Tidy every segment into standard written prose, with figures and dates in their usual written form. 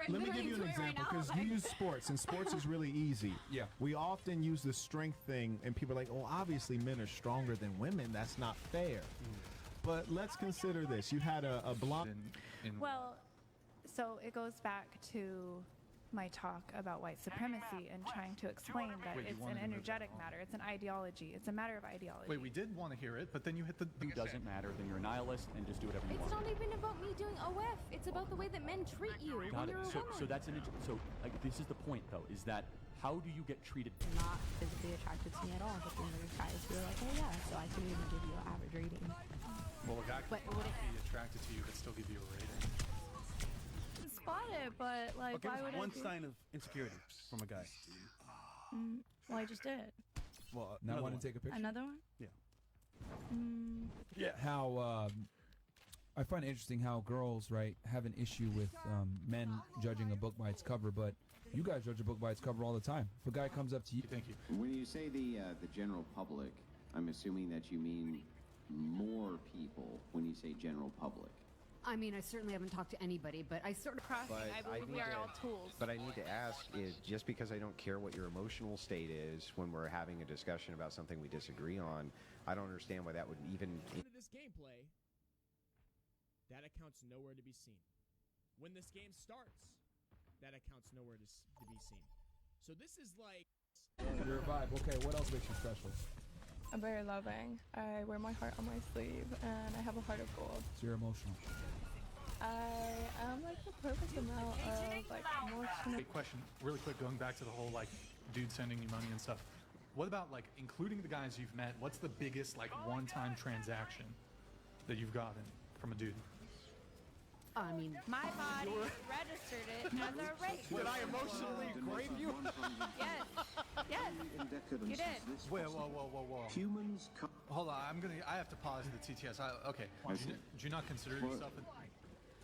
Let me give you an example, because you use sports, and sports is really easy. Yeah. We often use the strength thing, and people are like, oh, obviously men are stronger than women. That's not fair. But let's consider this. You had a blonde. Well, so it goes back to my talk about white supremacy and trying to explain that it's an energetic matter. It's an ideology. It's a matter of ideology. Wait, we did want to hear it, but then you hit the... It doesn't matter, then you're a nihilist and just do whatever you want. It's not even about me doing OF. It's about the way that men treat you Got when you're it. a woman. So that's so like this is the point though, is that how do you get treated? Not physically attracted to me at all, but then there are guys who are like, oh yeah, so I can even give you an average rating. Well, a guy But could would it be attracted to you but still give you a rating. spot it, but like, Okay, why would one I do? sign of insecurity from a guy. Well, I just did. Well, Not want to take a picture? Another one? Yeah. How I find it interesting how girls, right, have an issue with men judging a book by its cover, but you guys judge a book by its cover all the time. If a guy comes up to you, Thank you. When you say the general public, I'm assuming that you mean more people when you say general public. I mean, I certainly haven't talked to anybody, but I sort of Crossing, I believe we are all tools. But I need to ask, is just because I don't care what your emotional state is when we're having a discussion about something we disagree on, I don't understand why that would even... This gameplay, that account's nowhere to be seen. When this game starts, that account's nowhere to be seen. So this is like... your vibe. Okay, what else makes you special? I'm very loving. I wear my heart on my sleeve, and I have a heart of gold. So you're emotional. I am like the perfect amount of like emotional. Big question, really quick, going back to the whole like dude sending you money and stuff. What about like including the guys you've met? What's the biggest like one-time transaction that you've gotten from a dude? I mean, My body registered it as a rape. Did I emotionally rape you? Yes. Yes. You did. Wait, whoa. Humans Hold on, I have to pause the TTS. Okay. Do you not consider yourself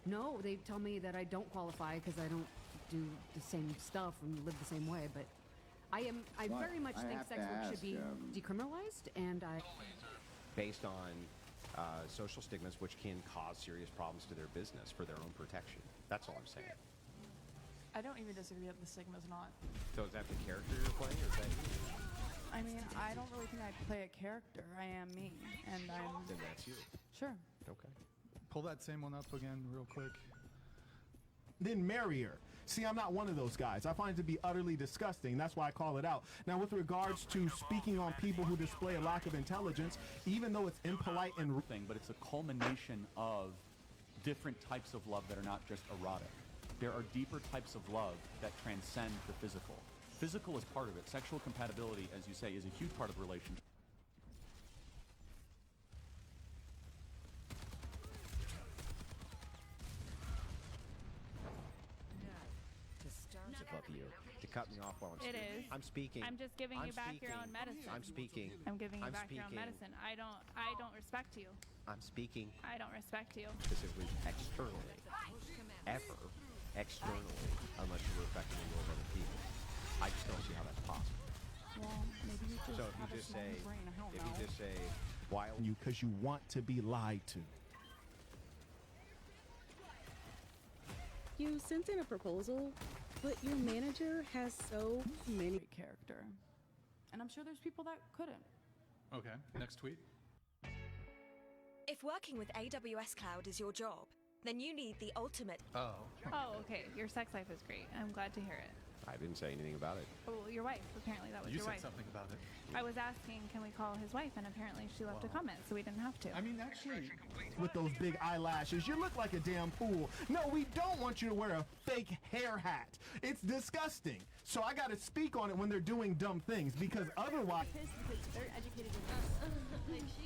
no, they tell me that I don't qualify because I don't do the same stuff and live the same way, but I very much think sex work should be decriminalized, and based on social stigmas, which can cause serious problems to their business for their own protection. That's all I'm saying. I don't even disagree that the stigma's not. So is that the character you're playing, or is that you? I mean, I don't really think I play a character. I am me, and I'm. Then that's you. Sure. Okay. Pull that same one up again real quick. Then marry her. See, I'm not one of those guys. I find it to be utterly disgusting. That's why I call it out. Now, with regards to speaking on people who display a lack of intelligence, even though it's impolite and Thing, but it's a culmination of different types of love that are not just erotic. There are deeper types of love that transcend the physical. Physical is part of it. Sexual compatibility, as you say, is a huge part of the relationship. Above you to cut me off while I'm speaking. It is. I'm speaking. I'm just giving you back your own medicine. I'm speaking. I'm giving you I'm back your own speaking. medicine. I don't respect you. I'm speaking I don't respect you. specifically externally. Ever externally, unless you were affecting the will of other people. I just don't see how that's possible. Well, maybe you just So if have you a just small say, brain. I don't if know. you just say, while you because you want to be lied to. You sent in a proposal, but your manager has so many character, and I'm sure there's people that couldn't. Okay, next tweet. If working with AWS Cloud is your job, then you need the ultimate. Oh. Oh, okay. Your sex life is great. I'm glad to hear it. I didn't say anything about it. Oh, your wife. Apparently that was You your said wife. something about it. I was asking, can we call his wife? And apparently she left a comment, so we didn't have to. I mean, actually, With those big eyelashes, you look like a damn fool. No, we don't want you to wear a fake hair hat. It's disgusting. So I gotta speak on it when they're doing dumb things, because otherwise... They're educated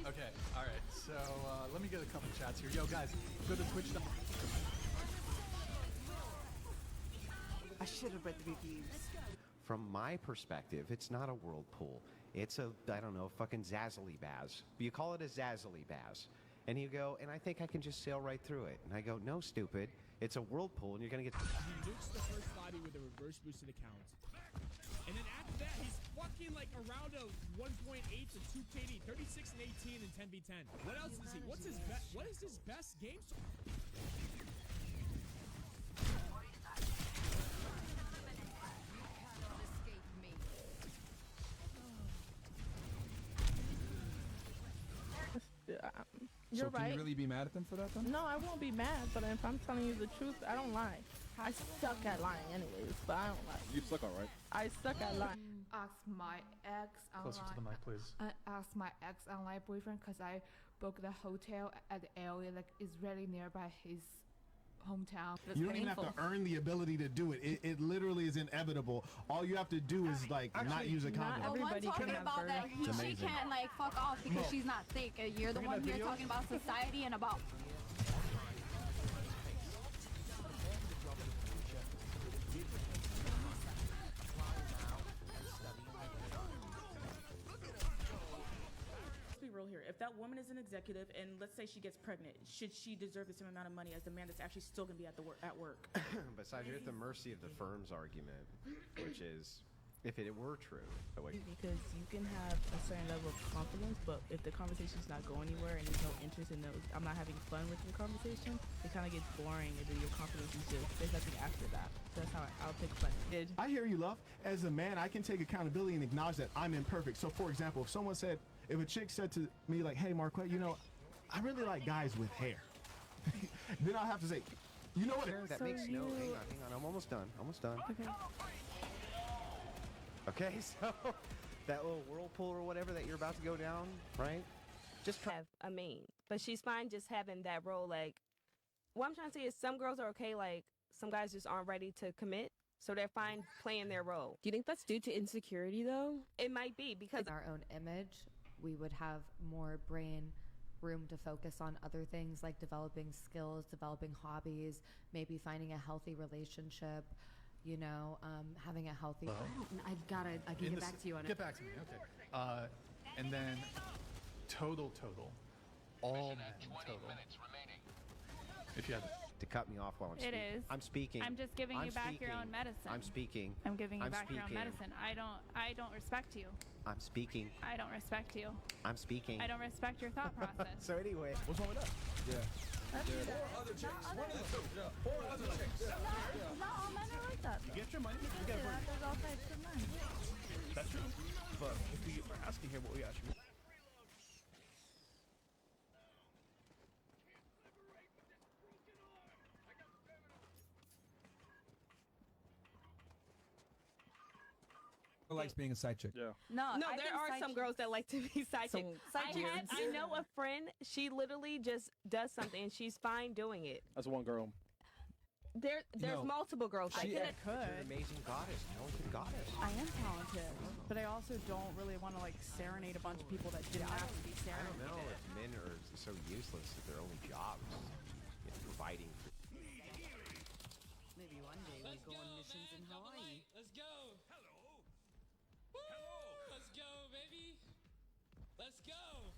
okay, all right. So let me get a couple chats here. Yo, guys, go to Twitch. I should have read the reviews. From my perspective, it's not a whirlpool. It's a, I don't know, fucking zazzly baz. You call it a zazzly baz. And you go, and I think I can just sail right through it. And I go, no, stupid. It's a whirlpool, and you're going to get... He nukes the first body with a reverse boosted account. And then after that, he's fucking like around a 1.8 to 2 KD, 36 and 18 and 10v10. What else is he? What is his best game? You're so can right. you really be mad at them for that then? No, I won't be mad, but if I'm telling you the truth, I don't lie. I suck at lying anyways, but I don't lie. You suck, alright? I suck at lying. Ask my ex Closer to the mic, please. ask my ex online boyfriend because I booked the hotel at the area like is really nearby his hometown. You don't even have to earn the ability to do it. It literally is inevitable. All you have to do is like not use a condom. The one talking about that she can't like fuck off because she's not thick. You're the one here talking about society and about. Let's be real here. If that woman is an executive and let's say she gets pregnant, should she deserve the same amount of money as the man that's actually still going to be at work? Besides, you're at the mercy of the firm's argument, which is, if it were true. Because you can have a certain level of confidence, but if the conversation's not going anywhere and there's no interest in those, I'm not having fun with the conversation, it kind of gets boring and then your confidence is just, there's nothing after that. So that's how I'll take fun. I hear you, love. As a man, I can take accountability and acknowledge that I'm imperfect. So for example, if a chick said to me like, hey Marquette, you know, I really like guys with hair. Then I'll have to say, you know what? That makes no, hang on, I'm almost done. Okay. Okay, so that little whirlpool or whatever that you're about to go down, right? Just have a main, but she's fine just having that role. Like, what I'm trying to say is some girls are okay, like some guys just aren't ready to commit, so they're fine playing their role. Do you think that's due to insecurity though? It might be because our own image, we would have more brain room to focus on other things like developing skills, developing hobbies, maybe finding a healthy relationship, you know, having a healthy... I can get back to you on it. Get back to me, okay. And then total, all men total. If you had to cut me off while I'm It speaking. is. I'm speaking. I'm just giving you back your own medicine. I'm speaking. I'm giving you back your own speaking. medicine. I don't respect you. I'm speaking. I don't respect you. I'm speaking. I don't respect your thought process. So anyway, what's wrong with that? Yeah. Or other chicks. One of the two. Yeah. Or other chicks. Not all men are like that. You get your money, You you can get do that. money. There's all types of men. That's true. But if we are asking here what we actually Likes being a side chick. Yeah. No, there are some girls that like to be side chick. dudes. I know a friend. She literally just does something and she's fine doing it. That's one girl. There's multiple girls like that. You're an amazing goddess, talented goddess. I am talented, but I also don't really want to like serenade a bunch of people that didn't have to be I serenaded. don't know if men are so useless that their only jobs is providing. Maybe one day we go on missions in Hawaii. Let's go. Hello. Hello. Let's go, baby. Let's go.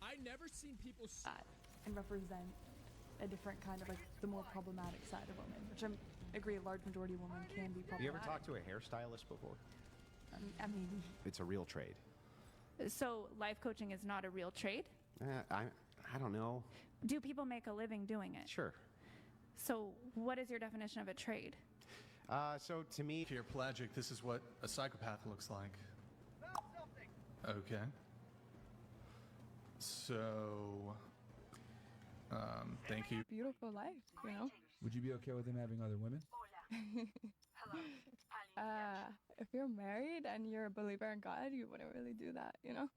I've never seen people And represent a different kind of like the more problematic side of women, which I agree a large majority of women can be problematic. Have you ever talked to a hairstylist before? I mean, It's a real trade. so life coaching is not a real trade? I don't know. Do people make a living doing it? Sure. So what is your definition of a trade? So to me, if you're pelagic, this is what a psychopath looks like. Okay. So, thank you. Beautiful life, you know? Would you be okay with him having other women? If you're married and you're a believer in God, you wouldn't really do that, you know?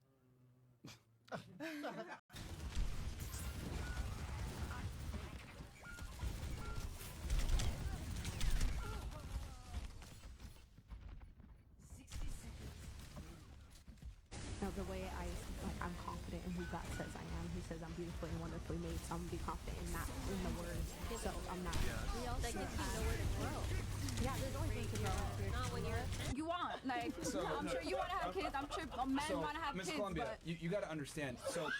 Now, the way I'm confident in who God says I am. He says I'm beautifully and wonderfully made, so I'm gonna be confident in that, in the word. So I'm not. We also need nowhere to grow. Yeah, there's always room to grow. Not when you want. Like, So- I'm sure you want to have kids. I'm sure men want to have Miss kids, Columbia, but you got to understand. So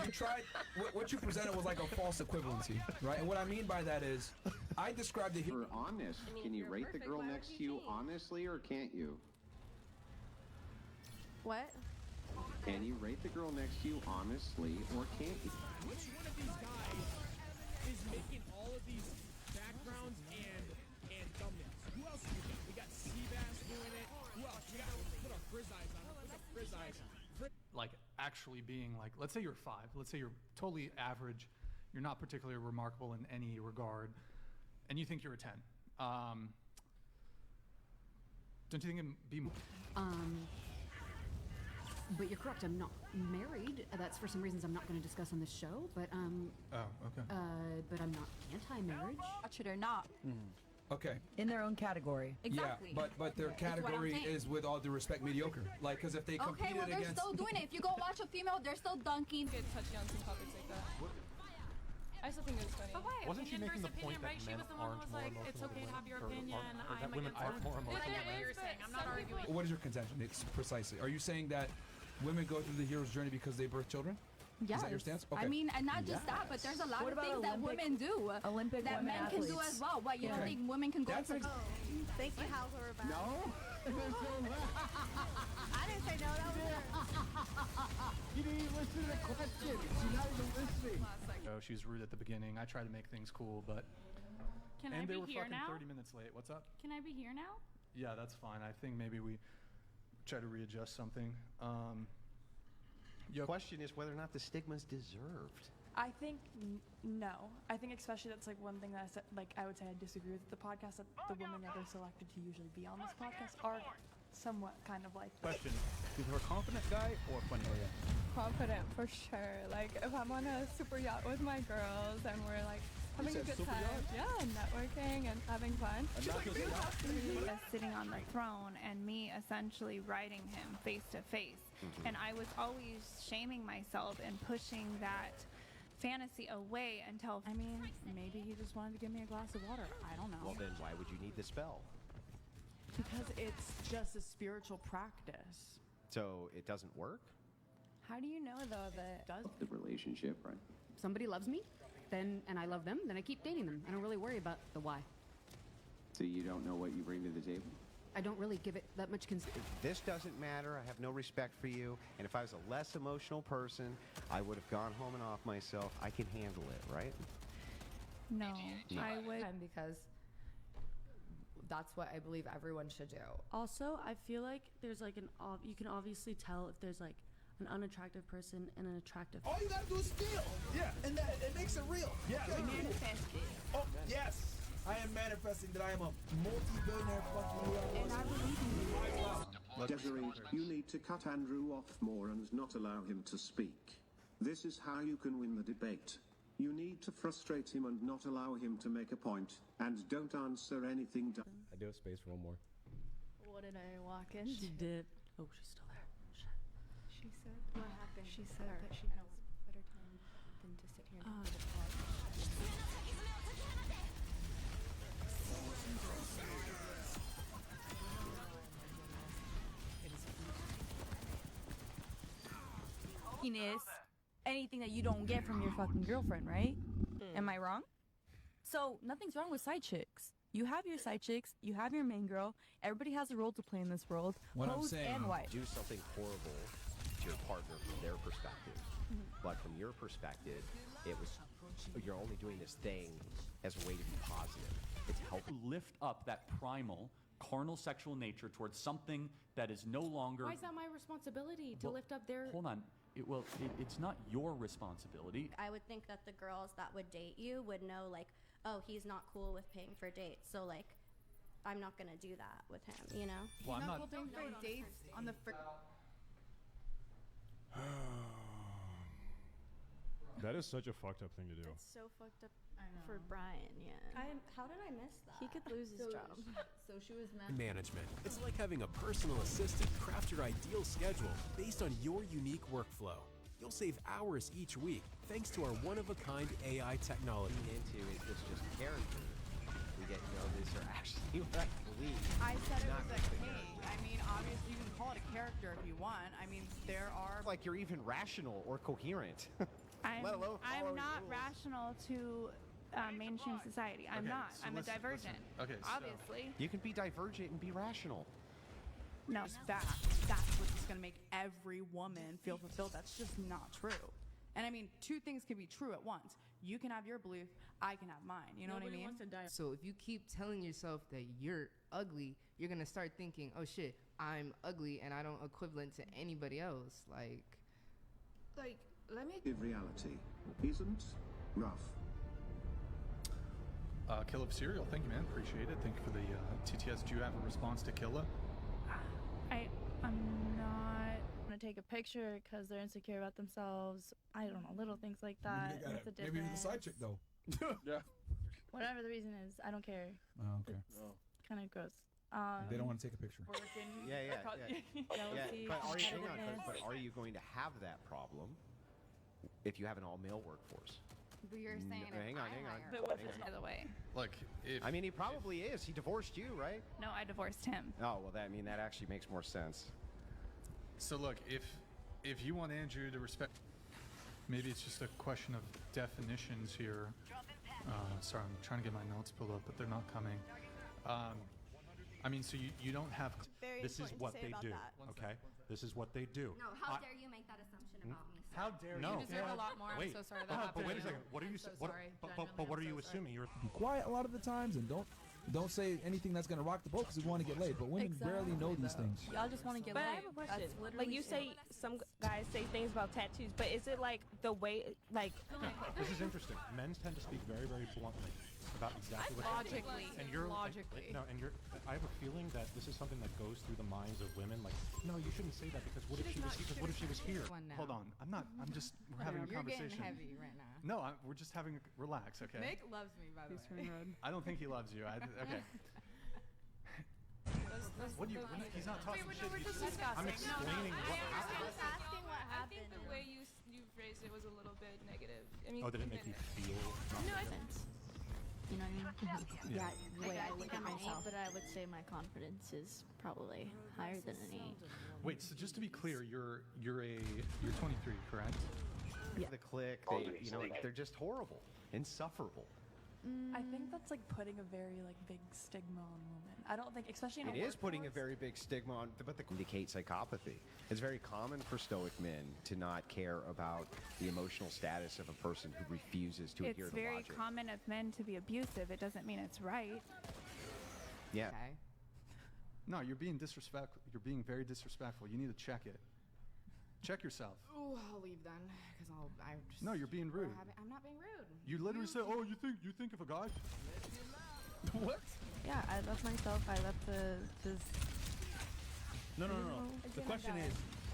you tried. What you presented was like a false equivalency, right? And what I mean by that is, I described it. For honest, can you rate the girl next to you honestly, or can't you? what? Can you rate the girl next to you honestly, or can't you? Which one of these guys is making all of these backgrounds and thumbnails? Who else do we got? We got Seabass doing it. Who else? We got put our frizz eyes on. Put the frizz eyes on. Like, actually. actually being like, let's say you're 5, let's say you're totally average, you're not particularly remarkable in any regard, and you think you're a 10. Don't you think it'd be more? But you're correct. I'm not married. That's for some reasons I'm not going to discuss on this show. But Oh, okay. but I'm not anti-marriage. Watch it or not. Okay. In their own category. Exactly. Yeah, but their That's what I'm category saying. is, with all due respect, mediocre. Like, because if they Okay, competed well, they're against... still doing it. If you go watch a female, they're still dunking. Get touchy on some topics like that. I still think it was funny. But why? Wasn't she Opinion making the versus point opinion, right? that She men was the one who aren't was more like, it's emotional okay than to have your women? opinion. Or that I'm women against aren't more it. emotional I than get what men? you're saying. I'm not arguing. What is your contention? It's precisely. Are you saying that women go through the hero's journey because they birth children? Yes. Is that your stance? Okay. I mean, and not just that, but there's a lot What of about things that Olympic- women do Olympic that women men can do athletes? as well. What, you don't Okay. think women can go That's to... ex- Thank you, Hal, we're back. No? I didn't say no, that was You didn't even listen to the question. She's not even listening. Oh, she was rude at the beginning. I try to make things cool, but... Can and I they be were here fucking now? 30 minutes late. What's up? Can I be here now? Yeah, that's fine. I think maybe we try to readjust something. Your question is whether or not the stigma's deserved. I think no. I think especially that's like one thing that I said, like I would say I disagree with the podcast, that the women that are selected to usually be on this podcast are somewhat kind of like Question: is her a confident guy or funny? Confident for sure. Like if I'm on a super yacht with my girls and we're like having a said good super time, yacht? yeah, networking and having fun. Sitting on the throne and me essentially riding him face to face. And I was always shaming myself and pushing that fantasy away until... I mean, maybe he just wanted to give me a glass of water. I don't know. Well, then why would you need the spell? Because it's just a spiritual practice. So it doesn't work? How do you know, though, that... Does The relationship, right? Somebody loves me, then and I love them, then I keep dating them. I don't really worry about the why. So you don't know what you bring to the table? I don't really give it that much consideration. This doesn't matter. I have no respect for you. And if I was a less emotional person, I would have gone home and off myself. I can handle it, right? No, No. I would... Because that's what I believe everyone should do. Also, I feel like there's like you can obviously tell if there's like an unattractive person and an attractive. All you gotta do is feel. Yeah, and that it makes it real. Yeah, You manifest it. Oh yes, I am manifesting that I am a multi-billionaire fucking. And I believe in you. Desiree, you need to cut Andrew off more and not allow him to speak. This is how you can win the debate. You need to frustrate him and not allow him to make a point, and don't answer anything. I do have space for one more. What did I walk into? She did. Oh, she's still there. Shit. She said... What happened? She said that she has better time than to sit here and do the Is anything that you don't get from your fucking girlfriend, right? Am I wrong? So nothing's wrong with side chicks. You have your side chicks, you have your main girl. Everybody has a role to play in this world. What I'm Hoes saying- and wife. Do something horrible to your partner from their perspective. But from your perspective, you're only doing this thing as a way to be positive. It's help lift up that primal, carnal sexual nature towards something that is no longer... Why is that my responsibility to Well, lift up their... Hold on. It's not your responsibility. I would think that the girls that would date you would know, like, oh, he's not cool with paying for dates, so, like, I'm not gonna do that with him, you know? Well, I'm not... Paying for dates on the first... That is such a fucked up thing to do. It's so fucked up for Brian, yeah. How did I miss that? He could lose his job. So she was Management. It's like having a personal assistant craft your ideal schedule based on your unique workflow. You'll save hours each week thanks to our one-of-a-kind AI technology. Into it, it's just character. We get to know these are actually what I believe. I said it Not was a king. I mean, obviously you can call it a character if you want. I mean, there are... Like you're even rational or coherent. I'm follow not rules. rational to mainstream society. I'm Okay, not. so I'm a listen. divergent. Okay, so- Obviously. You can be divergent and be rational. No. That's what's going to make every woman feel fulfilled. That's just not true. And I mean, two things can be true at once. You can have your belief, I can have mine. You know what I mean? So if you keep telling yourself that you're ugly, you're gonna start thinking, oh shit, I'm ugly and I don't equivalent to anybody else. Like, like, let me. Reality isn't rough. Kill of Serial, thank you, man. Appreciate it. Thank you for the TTS. Do you have a response to Killa? I'm not gonna take a picture because they're insecure about themselves. I don't know, little things like that. Maybe you're the side chick though. Yeah. Whatever the reason is, I don't care. Oh, okay. Kind of gross. They don't want to take a picture. Yeah. Jealousy, But hang on, competitiveness. but are you going to have that problem if you have an all-male workforce? But you're saying Hang on. But what's by the way? Look, I mean, he probably is. He divorced you, right? No, I divorced him. Oh, well, that actually makes more sense. So look, if you want Andrew to respect, maybe it's just a question of definitions here. Sorry, I'm trying to get my notes pulled up, but they're not coming. I mean, so you don't have. This is what they do. Okay, this is what they do. No, how dare you make that assumption about me? Sir? How dare No. you? You deserve a lot more. Wait. I'm so sorry that happened. But wait a to second. you. What are you? I'm so What, sorry. but Genuinely, what are I'm you so assuming? You're Be quiet a lot of the times and don't say anything that's gonna rock the boat because we want to get laid. But women barely know these things. Y'all just want to get But I laid. have a question. That's literally Like you say, some guys say things about tattoos, but is it like the way, like? This is interesting. Men tend to speak very, very bluntly about exactly what Logically. and you're Logically. no, and you're. I have a feeling that this is something that goes through the minds of women. Like, no, you shouldn't say that because what if she was? Because what if she was here? Hold on, I'm just. We're having a You're conversation. getting heavy right now. No, we're just having a relax, okay? Nick loves me, by the way. I don't think he loves you. Okay. What do you? He's not talking shit. I'm explaining what happened. Asking what I think happened. the way you phrased it was a little bit negative. I mean, Oh, did it make you feel? No, I think. You know what I mean? Yeah. The way I look at I'm an myself. But I would say my confidence is probably higher than an 8. Wait, so just to be clear, you're 23, correct? Yeah. The click, they're just horrible, insufferable. I think that's like putting a very like big stigma on women. I don't think, especially in It is putting a very big stigma on, but that indicates psychopathy. It's very common for stoic men to not care about the emotional status of a person who refuses to adhere It's to very logic. common of men to be abusive. It doesn't mean it's right. Yeah. Okay. No, you're being disrespectful. You're being very disrespectful. You need to check it. Check yourself. Ooh, I'll leave then, because I just. No, you're being rude. I'm not being rude. You literally said, "Oh, you think of a guy." What? Yeah, I love myself. I love to just. No. The question is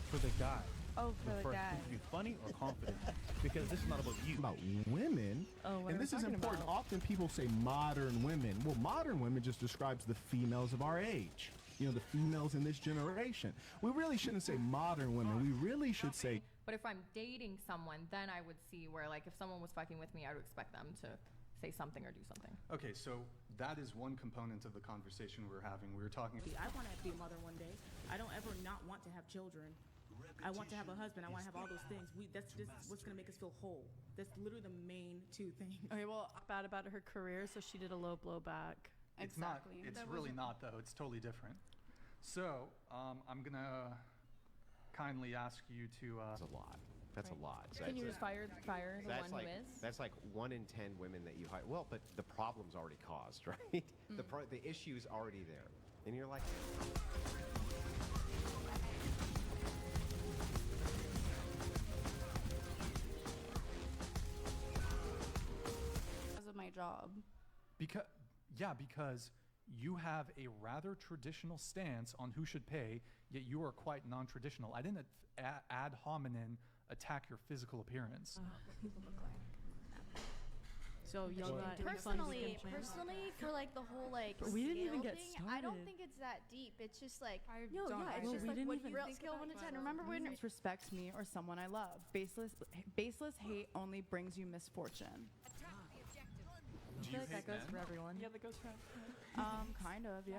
for the guy. Oh, for the First, guy. you funny or confident? Because this is not about you. About women. Oh, what and are this we is talking important. about? Often people say modern women. Well, modern women just describes the females of our age. You know, the females in this generation. We really shouldn't say modern women. We really should say. But if I'm dating someone, then I would see where, like, if someone was fucking with me, I would expect them to say something or do something. Okay, so that is one component of the conversation we're having. We were talking. I want to be a mother one day. I don't ever not want to have children. I want to have a husband. I want to have all those things. That's just what's going to make us feel whole. That's literally the main two things. Okay, well, bad about her career, so she did a low blow back. It's not. It's really not, though. It's totally different. So I'm gonna kindly ask you to. That's a lot. That's a lot. So Can you that's- just fire the That's one like, who is? That's like 1 in 10 women that you hire. Well, but the problem's already caused, right? The issue's already there, and you're like. Because of my job. Because you have a rather traditional stance on who should pay, yet you are quite non-traditional. I didn't ad hominem attack your physical appearance. So y'all got personally, for like the whole like But we didn't even scale get thing, I don't started. think it's that deep. It's just like No, yeah, it's just like didn't what even you real think scale about 1 to 10. yourself. Remember when Disrespect me or someone I love. Baseless hate only brings you misfortune. I feel like that goes for everyone. Yeah, that goes for everyone. Kind of, yeah.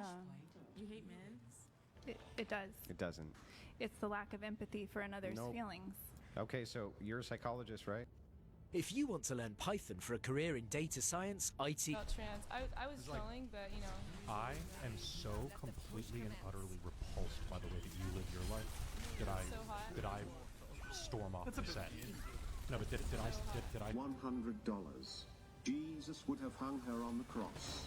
You hate men? It does. It doesn't. It's the lack of empathy for another's Nope. feelings. Okay, so you're a psychologist, right? If you want to learn Python for a career in data science, IT. About trans. I was trolling, but you know. I am so completely and utterly repulsed by the way that you live your life. Did I storm off the set? No, but did I? $100. Jesus would have hung her on the cross.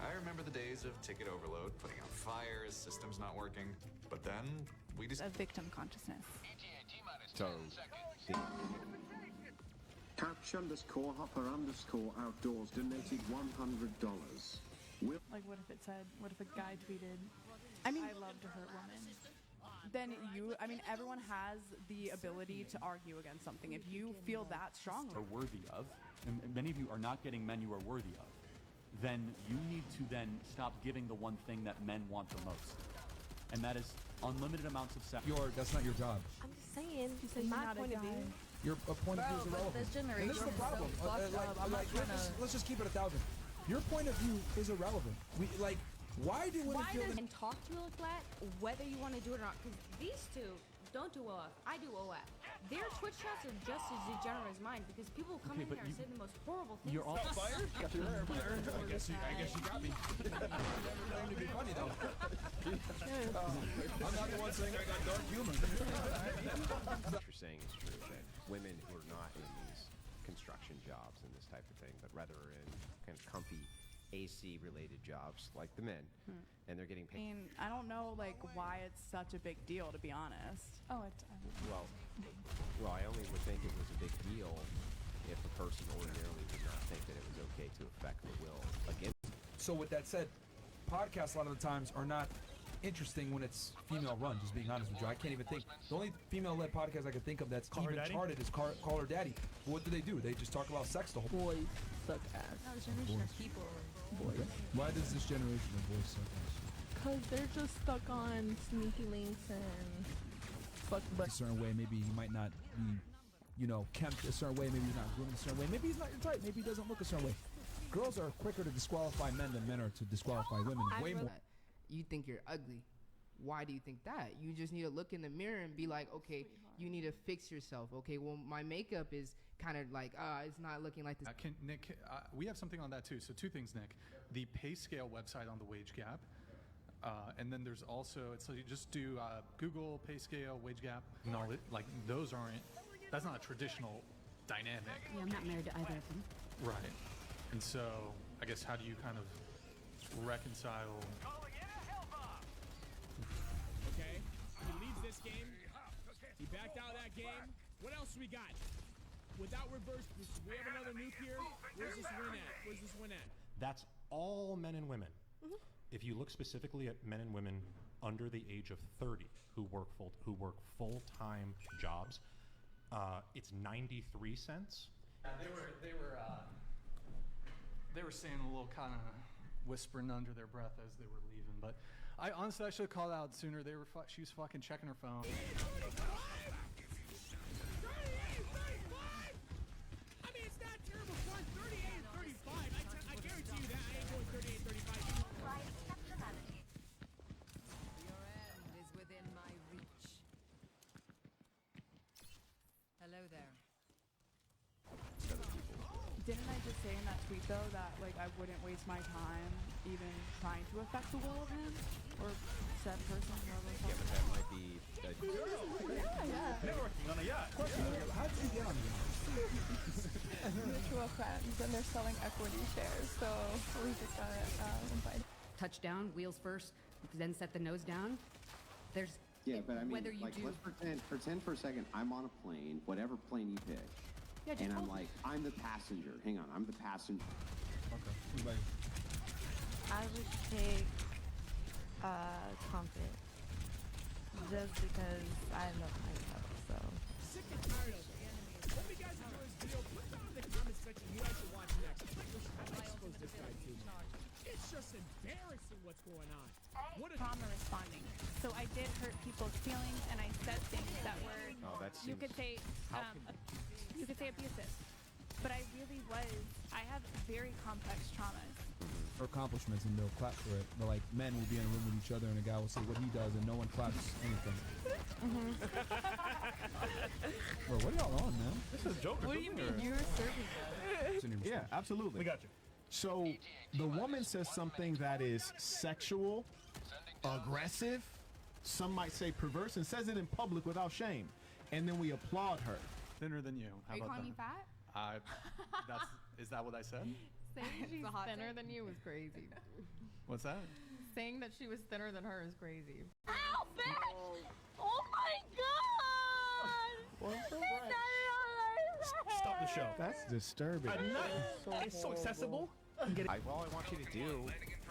I remember the days of ticket overload, putting out fires, systems not working. But then we just A victim consciousness. So, Catch_hopper_outdoors donated $100. Like, what if it said, what if a guy tweeted, I love to hurt women? Then everyone has the ability to argue against something. If you feel that strongly, are worthy of, and many of you are not getting men you are worthy of, then you need to then stop giving the one thing that men want the most. And that is unlimited amounts of sex. That's not your job. I'm just saying, in my point of view. Your point of view is irrelevant. This generation And this is the problem. is so fucked up. Let's just keep it 1,000. Your point of view is irrelevant. Why do women feel and talk to you like that, whether you want to do it or not? Because these two don't do OF. I do OF. Their Twitch chats are just as degenerate as mine because people come in here and say the most horrible things. You're all fired? Got you there, fire. I guess you got me. Trying to be funny though. I'm not the one saying I got dark humor. what you're saying is true, that women who are not in these construction jobs and this type of thing, but rather are in kind of comfy AC-related jobs like the men, and they're getting paid. I don't know why it's such a big deal, to be honest. Well, I only would think it was a big deal if a person ordinarily did not think that it was okay to affect the will against. So with that said, podcasts a lot of the times are not interesting when it's female run, just being honest with you. I can't even think. The only female-led podcast I can think of that's even charted is Call Her Daddy. But what do? They just talk about sex the whole Boys suck ass. No, this generation of people. Okay. Why does this generation of boys suck ass? Because they're just stuck on sneaky links and fuck A certain way, maybe he might not be, kempt a certain way. Maybe he's not groomed a certain way. Maybe he's not your type. Maybe he doesn't look a certain way. Girls are quicker to disqualify men than men are to disqualify women. Way more. You think you're ugly. Why do you think that? You just need to look in the mirror and be like, okay, you need to fix yourself. Okay, well, my makeup is kind of like, it's not looking like this. Nick, we have something on that too. So 2 things, Nick. The pay scale website on the wage gap. And then there's also, so you just do Google pay scale, wage gap, and all it, those aren't, that's not a traditional dynamic. Yeah, I'm not married to either of them. Right. And so, I guess, how do you kind of reconcile? Okay, he leads this game. He backed out of that game. What else we got? Without reverse, we have another nuke here. Where's this win at? Where's this win at? That's all men and women. If you look specifically at men and women under the age of 30 who work full-time jobs, it's 93 cents. They were saying a little kind of whispering under their breath as they were leaving, but I should have called out sooner. She was fucking checking her phone. It's not terrible fun. 38 and 35. I guarantee you that I ain't going 38 and 35. Your end is within my reach. Hello there. Didn't I just say in that tweet though that I wouldn't waste my time even trying to affect the will of him or said person? Yeah, but that might be. They're working on a yacht. How did you get on the yacht? Mutual friends, and they're selling equity shares, so we just got invited. Touchdown, wheels first, then set the nose down. There's whether you do. Let's pretend for a second I'm on a plane, whatever plane you pick. Yeah, and I'm the passenger. Hang on, I'm the passenger. Okay. I would take confident. Just because I love myself, so. Sick and tired of it. Hope you guys enjoy this video. Put down in the comment section who I should watch next. I'll expose this guy too. It's just embarrassing what's going on. What trauma responding. So I did hurt people's feelings, and I said things that were, you could say abusive. But I really I have very complex traumas. Or accomplishments, and they'll clap for it. But men will be in a room with each other, and a guy will say what he does, and no one claps anything. Bro, what are y'all on, man? This is Joker. What do you mean? You're serving that? Yeah, absolutely. We got you. So the woman says something that is sexual, aggressive, some might say perverse, and says it in public without shame. And then we applaud her. Thinner than you. Are you calling me fat? Is that what I said? Saying she's thinner than you was crazy. What's that? Saying that she was thinner than her is crazy. Ow, bitch! Oh my god! Stop the show. That's disturbing. It's so accessible. All I want you to do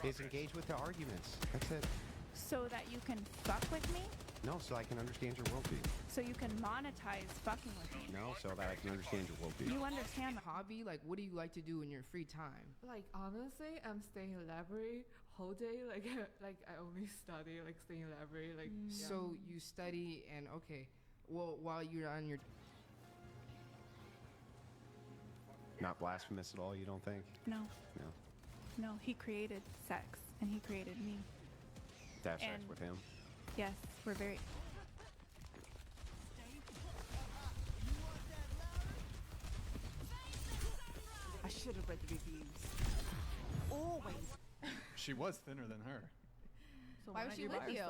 is engage with the arguments. That's it. So that you can fuck with me? No, so I can understand your worldview. So you can monetize fucking with me? No, so that I can understand your worldview. You understand the hobby? Like, what do you like to do in your free time? Like, honestly, I'm staying in the library whole day. Like, like I only study, like, stay in the library. Like, So you study and, okay, well, while you're on your... Not blasphemous at all, you don't think? No. No. No, he created sex, and he created me. To have sex And- with him? Yes, we're very... I should have read the reviews. Always. She was thinner than her. So why was she with you?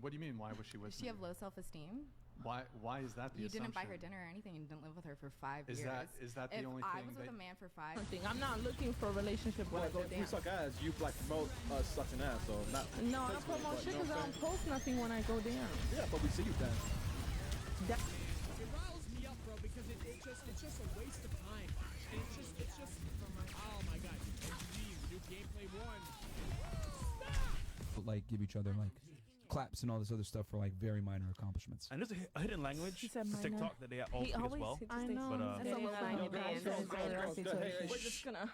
What do you mean? Why was she with Does she me? have low self-esteem? Why is that the You didn't buy her assumption? dinner or anything. You didn't live with her for 5 Is years. that the If only I thing was with that- a man for 5. I'm not looking for a relationship when I go If we down. suck ass, you like promote us sucking ass, so not. No, I don't physically, promote but shit you know because I what I'm don't post nothing when I go down. saying? Yeah, but we see you then. It riles me up, bro, because it's just a waste of time. And it's just oh my god. New gameplay one. Like give each other like claps and all this other stuff for like very minor accomplishments. And there's a hidden language said for minor. TikTok that they all He speak as always well. I know. But, That's a low value man. Hey, We're just gonna.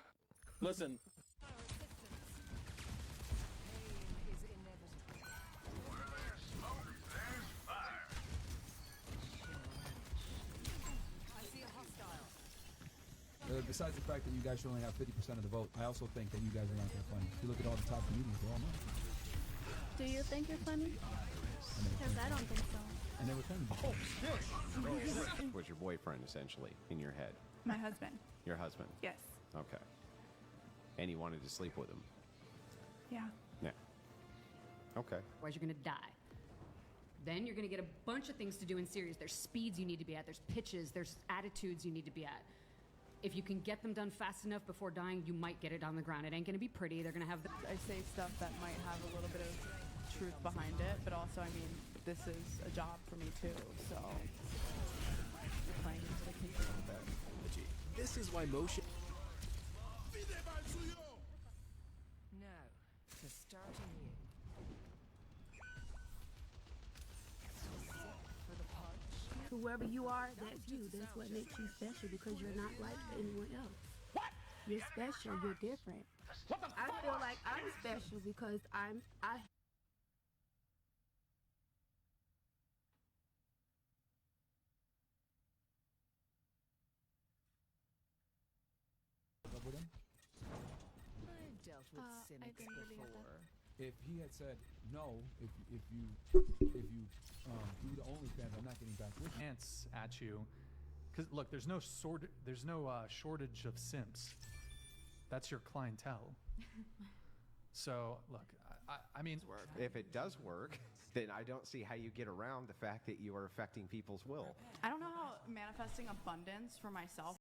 listen. Besides the fact that you guys should only have 50% of the vote, I also think that you guys are not that funny. If you look at all the top comedians, they're all not. Do you think you're funny? Because I don't think so. And they were funny. Was your boyfriend essentially in your head? My husband. Your husband? Yes. Okay. And you wanted to sleep with him? Yeah. Yeah. Okay. Otherwise, you're gonna die. Then you're gonna get a bunch of things to do in series. There's speeds you need to be at. There's pitches. There's attitudes you need to be at. If you can get them done fast enough before dying, you might get it on the ground. It ain't gonna be pretty. They're gonna have the... I say stuff that might have a little bit of truth behind it, but also, I mean, this is a job for me too, so you're playing into the kids a little bit. This is why motion. Now, to start anew. For the punch. Whoever you are, that's you. That's what makes you special because you're not like anyone else. What? You're special. You're different. I feel like I'm special because I. I've dealt with cynics before. If he had said no, if you do the OnlyFans, I'm not getting back with you. Ants at you, because look, there's no shortage of simps. That's your clientele. So look, I mean, If it does work, then I don't see how you get around the fact that you are affecting people's will. I don't know how manifesting abundance for myself